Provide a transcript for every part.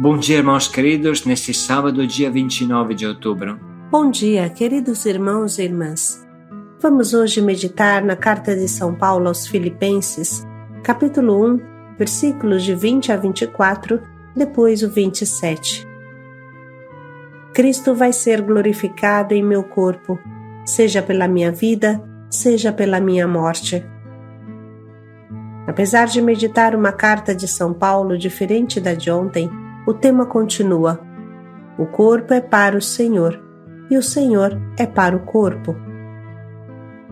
Bom dia, irmãos queridos, neste sábado, dia 29 de outubro. Bom dia, queridos irmãos e irmãs. Vamos hoje meditar na carta de São Paulo aos Filipenses, capítulo 1, versículos de 20 a 24, depois o 27. Cristo vai ser glorificado em meu corpo, seja pela minha vida, seja pela minha morte. Apesar de meditar uma carta de São Paulo diferente da de ontem, o tema continua. O corpo é para o Senhor, e o Senhor é para o corpo.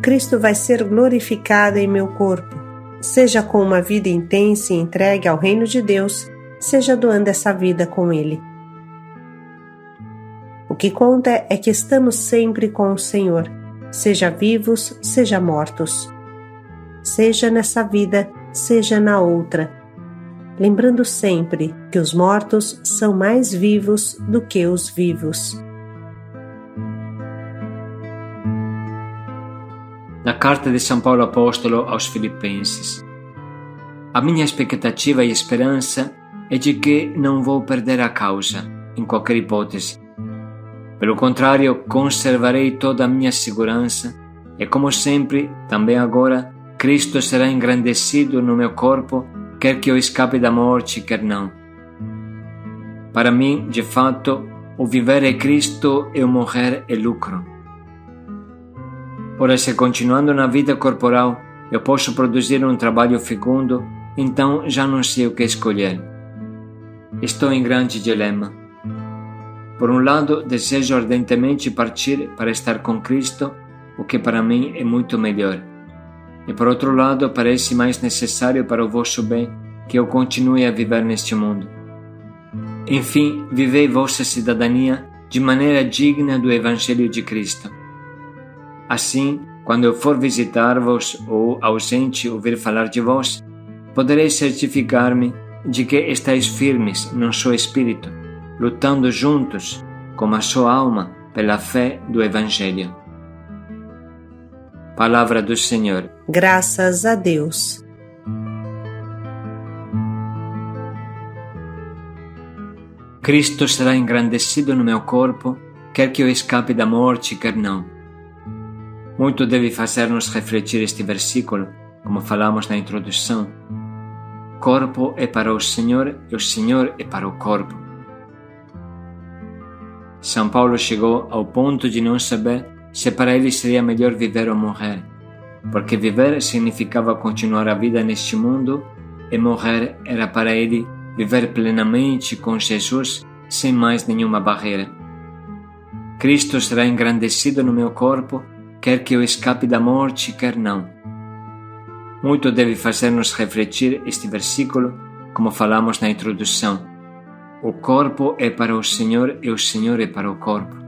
Cristo vai ser glorificado em meu corpo, seja com uma vida intensa e entregue ao reino de Deus, seja doando essa vida com Ele. O que conta é que estamos sempre com o Senhor, seja vivos, seja mortos. Seja nessa vida, seja na outra, lembrando sempre que os mortos são mais vivos do que os vivos. Da carta de São Paulo Apóstolo aos Filipenses. A minha expectativa e esperança é de que não vou perder a causa, em qualquer hipótese. Pelo contrário, conservarei toda a minha segurança e, como sempre, também agora, Cristo será engrandecido no meu corpo, quer que eu escape da morte, quer não. Para mim, de fato, o viver é Cristo e o morrer é lucro. Ora, se continuando na vida corporal eu posso produzir um trabalho fecundo, então já não sei o que escolher. Estou em grande dilema. Por um lado, desejo ardentemente partir para estar com Cristo, o que para mim é muito melhor. E por outro lado, parece mais necessário para o vosso bem que eu continue a viver neste mundo. Enfim, vivei vossa cidadania de maneira digna do Evangelho de Cristo. Assim, quando eu for visitar-vos ou ausente ouvir falar de vós, poderei certificar-me de que estáis firmes num só espírito, lutando juntos, como a sua alma, pela fé do Evangelho. Palavra do Senhor. Graças a Deus. Cristo será engrandecido no meu corpo, quer que eu escape da morte, quer não. Muito deve fazer-nos refletir este versículo, como falamos na introdução. Corpo é para o Senhor e o Senhor é para o corpo. São Paulo chegou ao ponto de não saber se para ele seria melhor viver ou morrer, porque viver significava continuar a vida neste mundo e morrer era para ele viver plenamente com Jesus sem mais nenhuma barreira. Cristo será engrandecido no meu corpo, quer que eu escape da morte, quer não. Muito deve fazer-nos refletir este versículo, como falamos na introdução. O corpo é para o Senhor e o Senhor é para o corpo.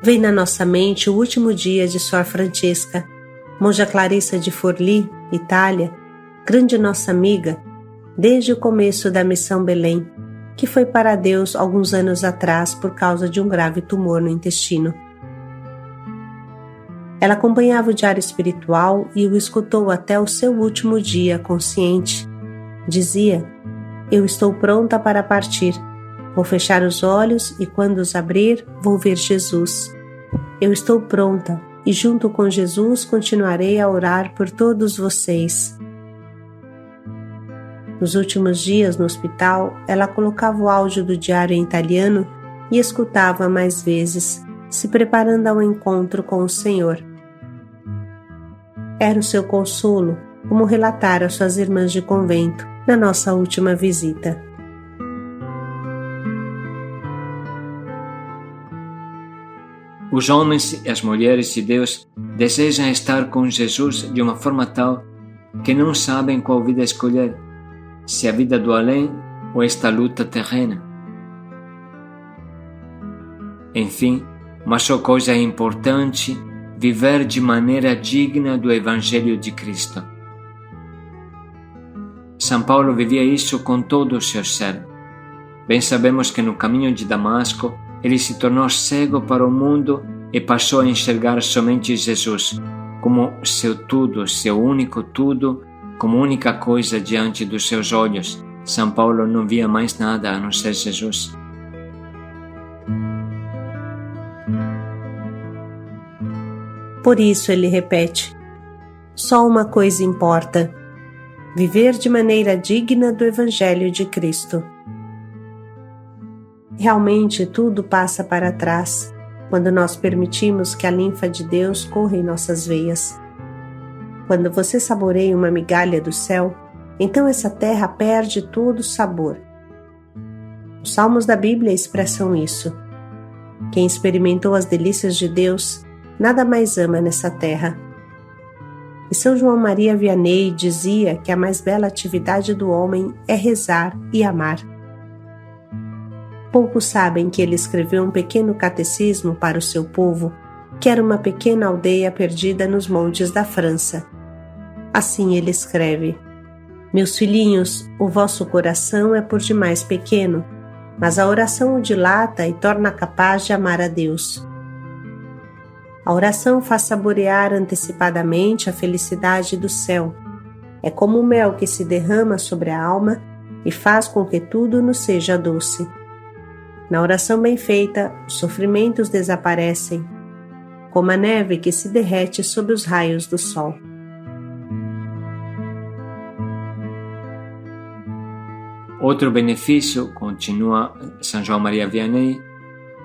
Vem na nossa mente o último dia de Sor Francesca, monja Clarissa de Forlì, Itália, grande nossa amiga, desde o começo da Missão Belém, que foi para Deus alguns anos atrás por causa de um grave tumor no intestino. Ela acompanhava o diário espiritual e o escutou até o seu último dia consciente. Dizia: eu estou pronta para partir. Vou fechar os olhos e quando os abrir, vou ver Jesus. Eu estou pronta e junto com Jesus continuarei a orar por todos vocês. Nos últimos dias no hospital, ela colocava o áudio do diário em italiano e escutava mais vezes, se preparando ao encontro com o Senhor. Era o seu consolo, como relatara às suas irmãs de convento na nossa última visita. Os homens e as mulheres de Deus desejam estar com Jesus de uma forma tal que não sabem qual vida escolher, se a vida do além ou esta luta terrena. Enfim, uma só coisa é importante: viver de maneira digna do Evangelho de Cristo. São Paulo vivia isso com todo o seu ser. Bem sabemos que no caminho de Damasco ele se tornou cego para o mundo e passou a enxergar somente Jesus como seu tudo, seu único tudo, como única coisa diante dos seus olhos, São Paulo não via mais nada a não ser Jesus. Por isso ele repete: só uma coisa importa: viver de maneira digna do Evangelho de Cristo. Realmente tudo passa para trás quando nós permitimos que a linfa de Deus corra em nossas veias. Quando você saboreia uma migalha do céu, então essa terra perde todo o sabor. Os salmos da Bíblia expressam isso. Quem experimentou as delícias de Deus, nada mais ama nessa terra. E São João Maria Vianney dizia que a mais bela atividade do homem é rezar e amar. Poucos sabem que ele escreveu um pequeno catecismo para o seu povo, que era uma pequena aldeia perdida nos montes da França. Assim ele escreve: meus filhinhos, o vosso coração é por demais pequeno, mas a oração o dilata e torna capaz de amar a Deus. A oração faz saborear antecipadamente a felicidade do céu. É como o mel que se derrama sobre a alma e faz com que tudo nos seja doce. Na oração bem feita, os sofrimentos desaparecem, como a neve que se derrete sob os raios do sol. Outro benefício, continua São João Maria Vianney,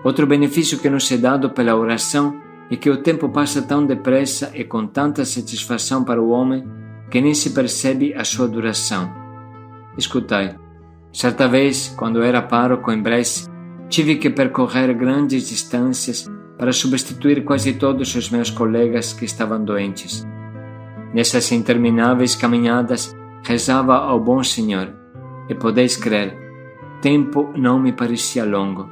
outro benefício que nos é dado pela oração é que o tempo passa tão depressa e com tanta satisfação para o homem que nem se percebe a sua duração. Escutai, certa vez, quando era pároco em Bresse, tive que percorrer grandes distâncias para substituir quase todos os meus colegas que estavam doentes. Nessas intermináveis caminhadas, rezava ao bom Senhor, e podeis crer, tempo não me parecia longo.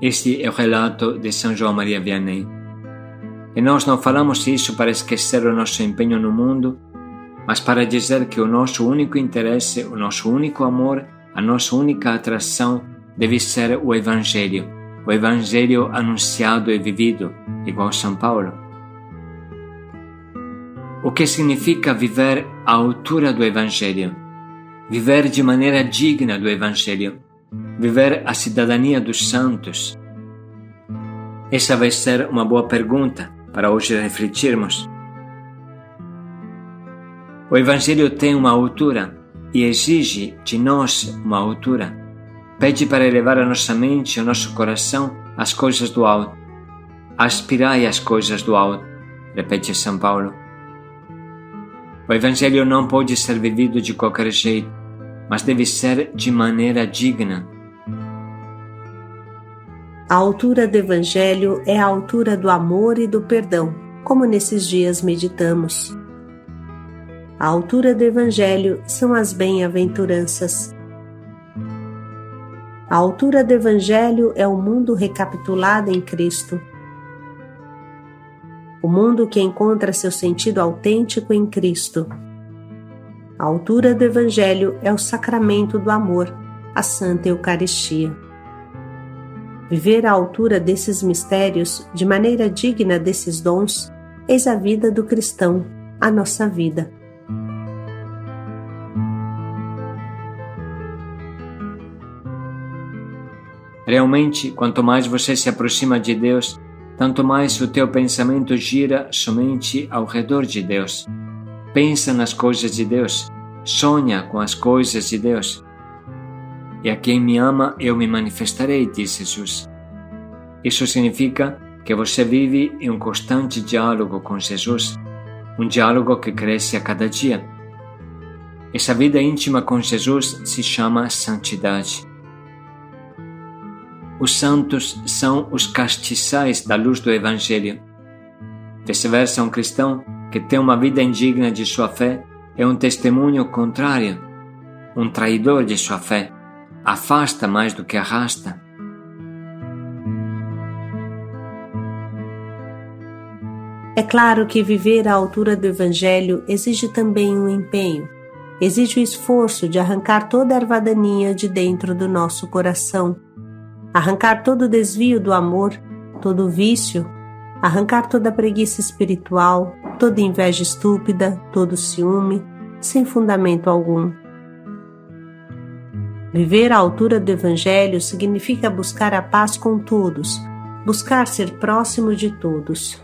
Este é o relato de São João Maria Vianney. E nós não falamos isso para esquecer o nosso empenho no mundo, mas para dizer que o nosso único interesse, o nosso único amor, a nossa única atração deve ser o Evangelho anunciado e vivido, igual São Paulo. O que significa viver à altura do Evangelho? Viver de maneira digna do Evangelho, viver a cidadania dos santos. Essa vai ser uma boa pergunta para hoje refletirmos. O Evangelho tem uma altura e exige de nós uma altura. Pede para elevar a nossa mente e o nosso coração às coisas do alto. Aspirai às coisas do alto, repete São Paulo. O Evangelho não pode ser vivido de qualquer jeito, mas deve ser de maneira digna. A altura do Evangelho é a altura do amor e do perdão, como nesses dias meditamos. A altura do Evangelho são as bem-aventuranças. A altura do Evangelho é o mundo recapitulado em Cristo. O mundo que encontra seu sentido autêntico em Cristo. A altura do Evangelho é o sacramento do amor, a Santa Eucaristia. Viver à altura desses mistérios, de maneira digna desses dons, eis a vida do cristão, a nossa vida. Realmente, quanto mais você se aproxima de Deus, tanto mais o teu pensamento gira somente ao redor de Deus. Pensa nas coisas de Deus, sonha com as coisas de Deus. E a quem me ama, eu me manifestarei, diz Jesus. Isso significa que você vive em um constante diálogo com Jesus, um diálogo que cresce a cada dia. Essa vida íntima com Jesus se chama santidade. Os santos são os castiçais da luz do Evangelho. Vice-versa, um cristão que tem uma vida indigna de sua fé é um testemunho contrário, um traidor de sua fé, afasta mais do que arrasta. É claro que viver à altura do Evangelho exige também um empenho, exige o esforço de arrancar toda a ervadaninha de dentro do nosso coração, arrancar todo o desvio do amor, todo o vício, arrancar toda a preguiça espiritual, toda inveja estúpida, todo ciúme, sem fundamento algum. Viver à altura do Evangelho significa buscar a paz com todos, buscar ser próximo de todos.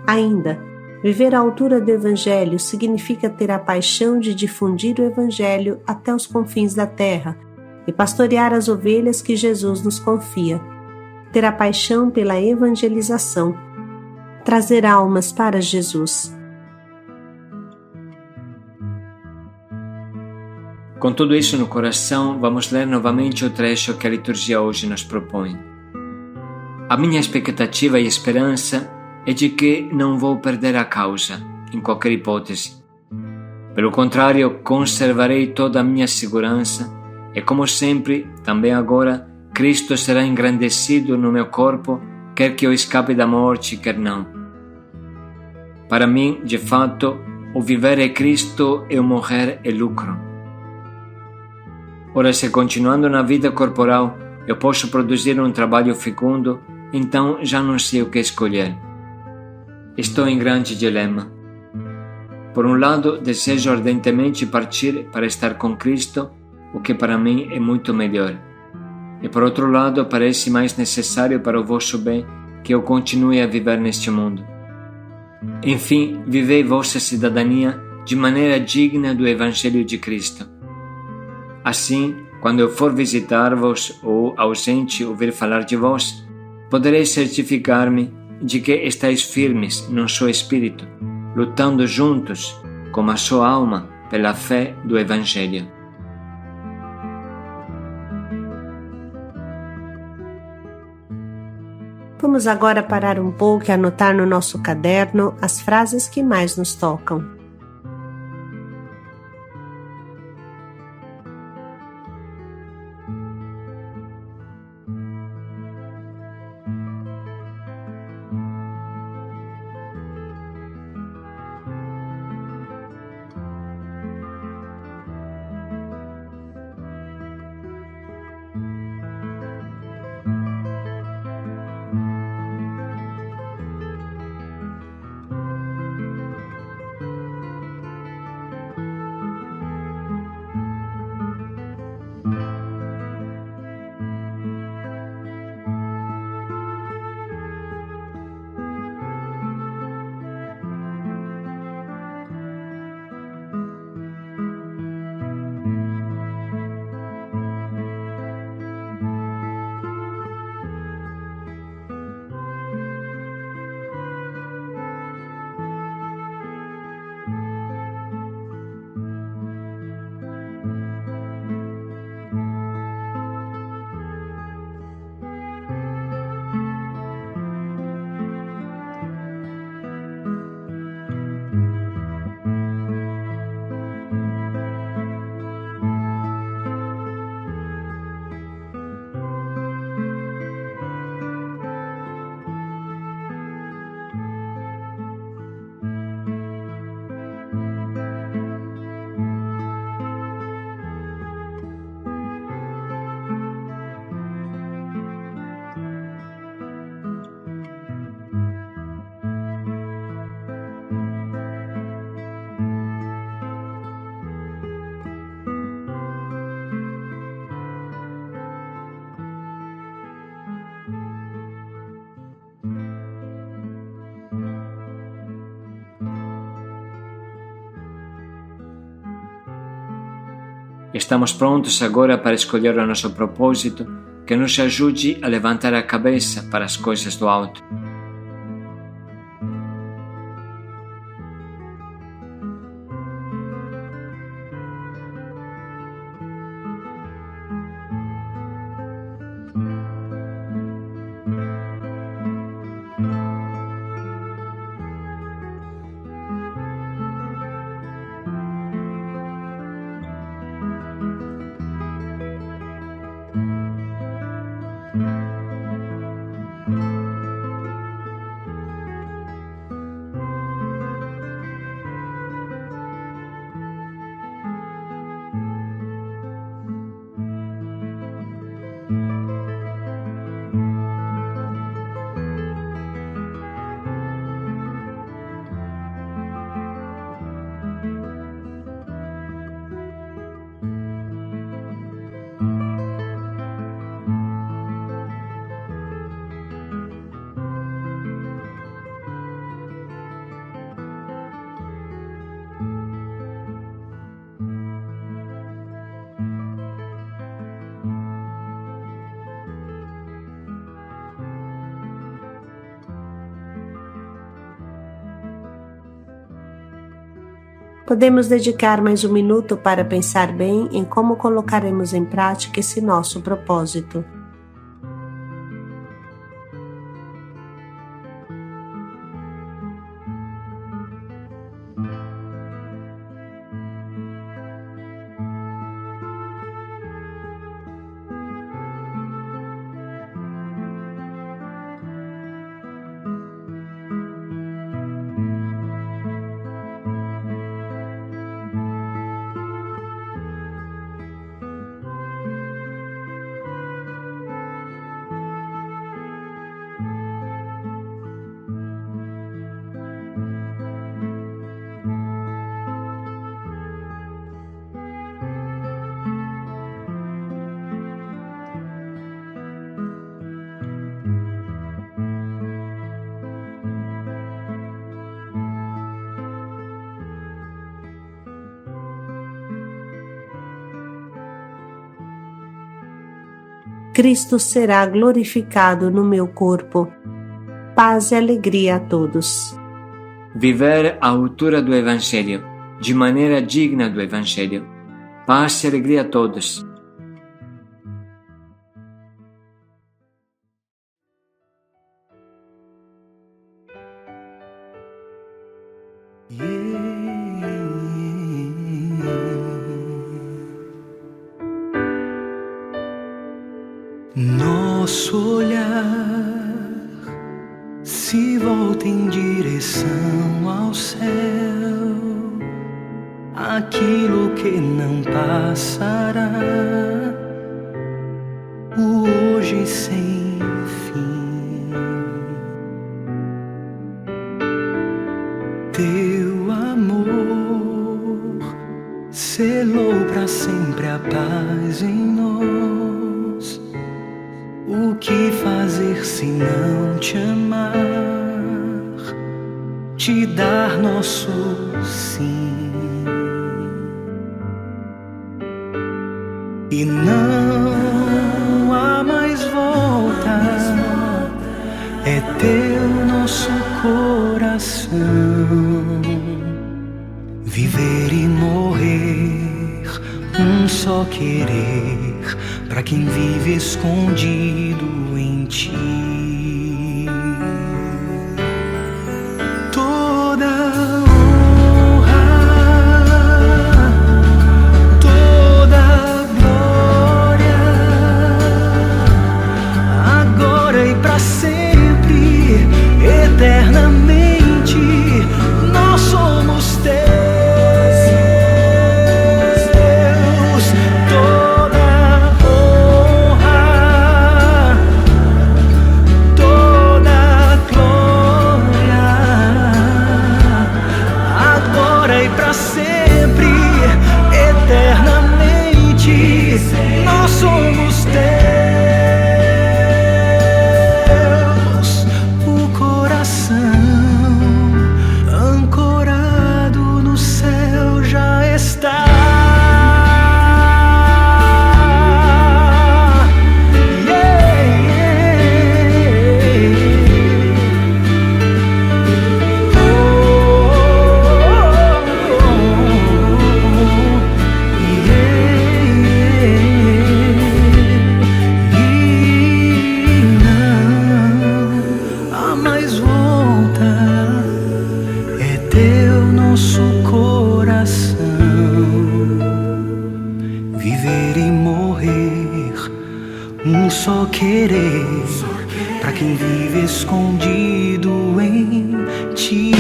Ainda, viver à altura do Evangelho significa ter a paixão de difundir o Evangelho até os confins da terra e pastorear as ovelhas que Jesus nos confia. Ter a paixão pela evangelização, trazer almas para Jesus. Com tudo isso no coração, vamos ler novamente o trecho que a liturgia hoje nos propõe. A minha expectativa e esperança é de que não vou perder a causa, em qualquer hipótese. Pelo contrário, conservarei toda a minha segurança e, como sempre, também agora, Cristo será engrandecido no meu corpo, quer que eu escape da morte, quer não. Para mim, de fato, o viver é Cristo e o morrer é lucro. Ora, se continuando na vida corporal eu posso produzir um trabalho fecundo, então já não sei o que escolher. Estou em grande dilema. Por um lado, desejo ardentemente partir para estar com Cristo, o que para mim é muito melhor. E por outro lado, parece mais necessário para o vosso bem que eu continue a viver neste mundo. Enfim, vivei vossa cidadania de maneira digna do Evangelho de Cristo. Assim, quando eu for visitar-vos ou, ausente, ouvir falar de vós, poderei certificar-me de que estáis firmes num só espírito, lutando juntos, como a sua alma, pela fé do Evangelho. Vamos agora parar um pouco e anotar no nosso caderno as frases que mais nos tocam. Estamos prontos agora para escolher o nosso propósito que nos ajude a levantar a cabeça para as coisas do alto. Podemos dedicar mais um minuto para pensar bem em como colocaremos em prática esse nosso propósito. Cristo será glorificado no meu corpo. Paz e alegria a todos. Viver à altura do Evangelho, de maneira digna do Evangelho. Paz e alegria a todos. Nosso olhar se volta em direção ao céu, aquilo que não passará, o hoje sem fim. Teu amor selou para sempre a paz em nós. O que fazer se não te amar, te dar nosso sim? E não há mais volta, é teu nosso coração. Viver e morrer, um só querer, pra quem vive escondido em ti. Toda honra, toda glória, agora e pra sempre, eternamente, nós somos teus. Viver e morrer, um só querer, pra quem vive escondido em ti.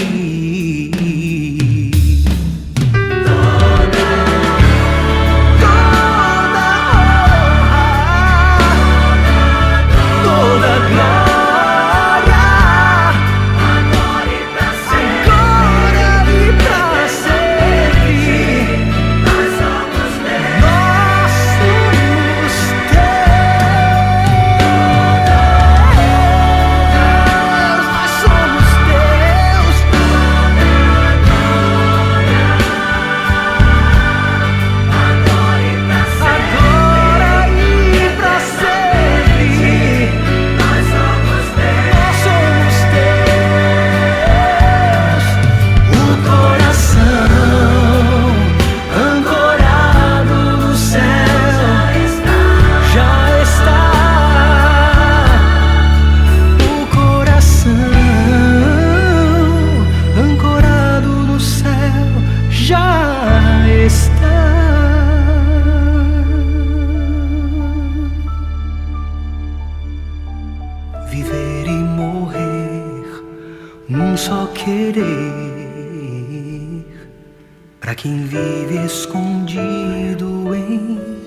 Somos querer para quem vive escondido em